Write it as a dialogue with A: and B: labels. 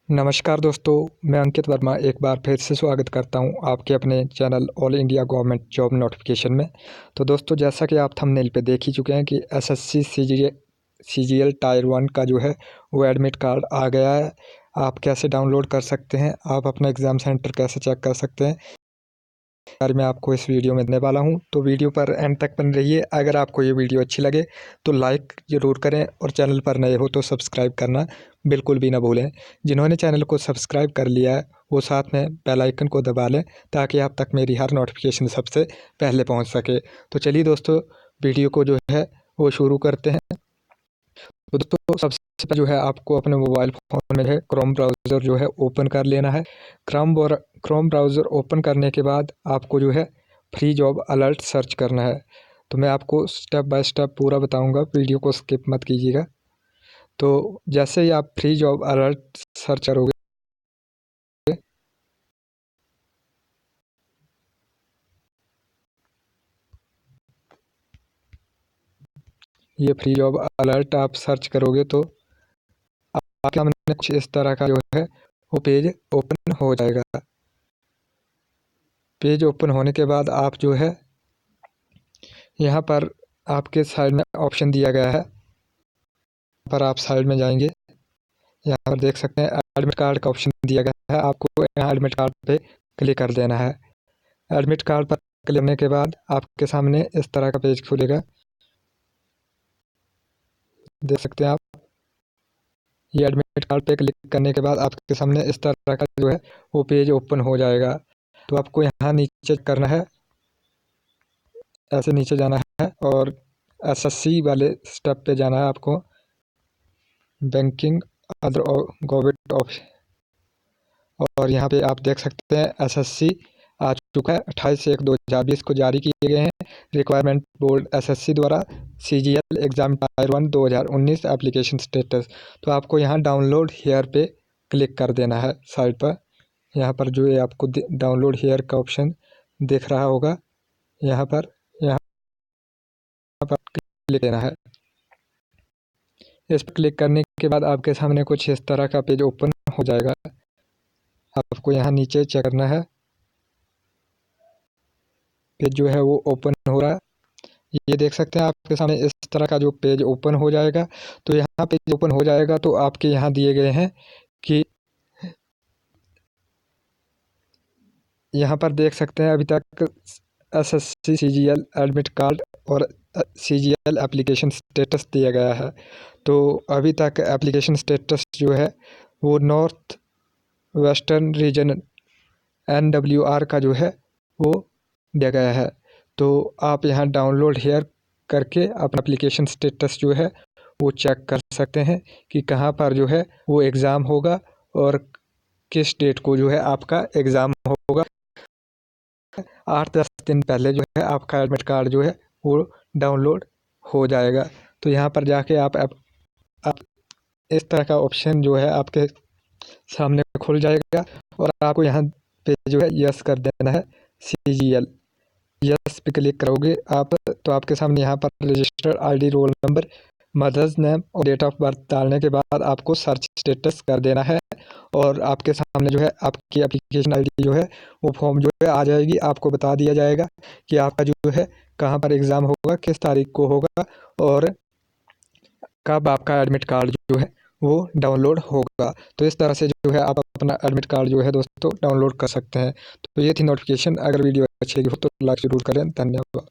A: नमस्कार दोस्तों, मैं अंकित वर्मा एक बार फिर से स्वागत करता हूं आपके अपने channel all India government job notification में। तो दोस्तों, जैसा कि आप थंबनेल पे देख ही चुके हैं कि एसएससी सीजीएल टायर 1 का जो है वो एडमिट कार्ड आ गया है। आप कैसे डाउनलोड कर सकते हैं, आप अपना एग्ज़ाम सेंटर कैसे चेक कर सकते हैं, बारे में आपको इस वीडियो में देने वाला हूं। तो वीडियो पर एंड तक बने रहिए। अगर आपको ये वीडियो अच्छी लगे तो लाइक ज़रूर करें और चैनल पर नए हो तो सब्सक्राइब करना बिल्कुल भी ना भूलें। जिन्होंने चैनल को सब्सक्राइब कर लिया है वो साथ में बेल आइकन को दबा लें ताकि आप तक मेरी हर नोटिफिकेशन सबसे पहले पहुँच सके। तो चलिए दोस्तों, वीडियो को जो है वो शुरू करते हैं। तो दोस्तों, सबसे पहले जो है आपको अपने मोबाइल फ़ोन में जो है क्रोम ब्राउज़र जो है ओपन कर लेना है। क्रोम ब्राउज़र ओपन करने के बाद आपको जो है फ्री जॉब अलर्ट सर्च करना है। तो मैं आपको स्टेप बाय स्टेप पूरा बताऊंगा, वीडियो को स्किप मत कीजिएगा। तो जैसे ही आप फ्री जॉब अलर्ट सर्च करोगे, ये फ्री जॉब अलर्ट आप सर्च करोगे तो आपके सामने कुछ इस तरह का जो है वो पेज ओपन हो जाएगा। पेज ओपन होने के बाद आप जो है यहाँ पर आपके साइड में ऑप्शन दिया गया है, पर आप साइड में जाएंगे, यहाँ पर देख सकते हैं एडमिट कार्ड का ऑप्शन दिया गया है। आपको यहाँ एडमिट कार्ड पे क्लिक कर देना है। एडमिट कार्ड पर क्लिक करने के बाद आपके सामने इस तरह का पेज खुलेगा, देख सकते हैं आप। ये एडमिट कार्ड पे क्लिक करने के बाद आपके सामने इस तरह का जो है वो पेज ओपन हो जाएगा। तो आपको यहाँ नीचे करना है, ऐसे नीचे जाना है और एसएससी वाले स्टेप पे जाना है आपको। बैंकिंग अदर गवर्नमेंट ऑफिस, और यहाँ पे आप देख सकते हैं एसएससी आ चुका है। 28/1/2020 को जारी किए गए हैं रिक्वायरमेंट बोर्ड एसएससी द्वारा CGL exam tyre 1 2019 application status. तो आपको यहाँ डाउनलोड हेयर पे क्लिक कर देना है साइड पर। यहाँ पर जो है आपको डाउनलोड हेयर का ऑप्शन दिख रहा होगा, यहाँ पर क्लिक देना है। इस पर क्लिक करने के बाद आपके सामने कुछ इस तरह का पेज ओपन हो जाएगा। आपको यहाँ नीचे चेक करना है, पेज जो है वो ओपन हो रहा है। ये देख सकते हैं आपके सामने इस तरह का जो पेज ओपन हो जाएगा। तो यहाँ पेज ओपन हो जाएगा तो आपके यहाँ दिए गए हैं कि यहाँ पर देख सकते हैं अभी तक एसएससी सीजीएल एडमिट कार्ड और सीजीएल एप्लीकेशन स्टेटस दिया गया है। तो अभी तक एप्लीकेशन स्टेटस जो है वो नॉर्थ वेस्टर्न रीजन NWR का जो है वो दिया गया है। तो आप यहाँ डाउनलोड हेयर करके अपना एप्लीकेशन स्टेटस जो है वो चेक कर सकते हैं कि कहाँ पर जो है वो एग्ज़ाम होगा और किस डेट को जो है आपका एग्ज़ाम होगा। 8-10 दिन पहले जो है आपका एडमिट कार्ड जो है वो डाउनलोड हो जाएगा। तो यहाँ पर जाके आप इस तरह का ऑप्शन जो है आपके सामने खुल जाएगा और आपको यहाँ पे जो है यस कर देना है सीजीएल। यस पे क्लिक करोगे आप तो आपके सामने यहाँ पर registered ID, roll number, mother's name और डेट ऑफ बर्थ डालने के बाद आपको सर्च स्टेटस कर देना है और आपके सामने जो है आपकी एप्लीकेशन आईडी जो है वो फॉर्म जो है आ जाएगी। आपको बता दिया जाएगा कि आपका जो है कहाँ पर एग्ज़ाम होगा, किस तारीख को होगा और कब आपका एडमिट कार्ड जो है वो डाउनलोड होगा। तो इस तरह से जो है आप अपना एडमिट कार्ड जो है दोस्तों डाउनलोड कर सकते हैं। तो ये थी नोटिफिकेशन। अगर वीडियो अच्छी लगी हो तो लाइक ज़रूर करें। धन्यवाद।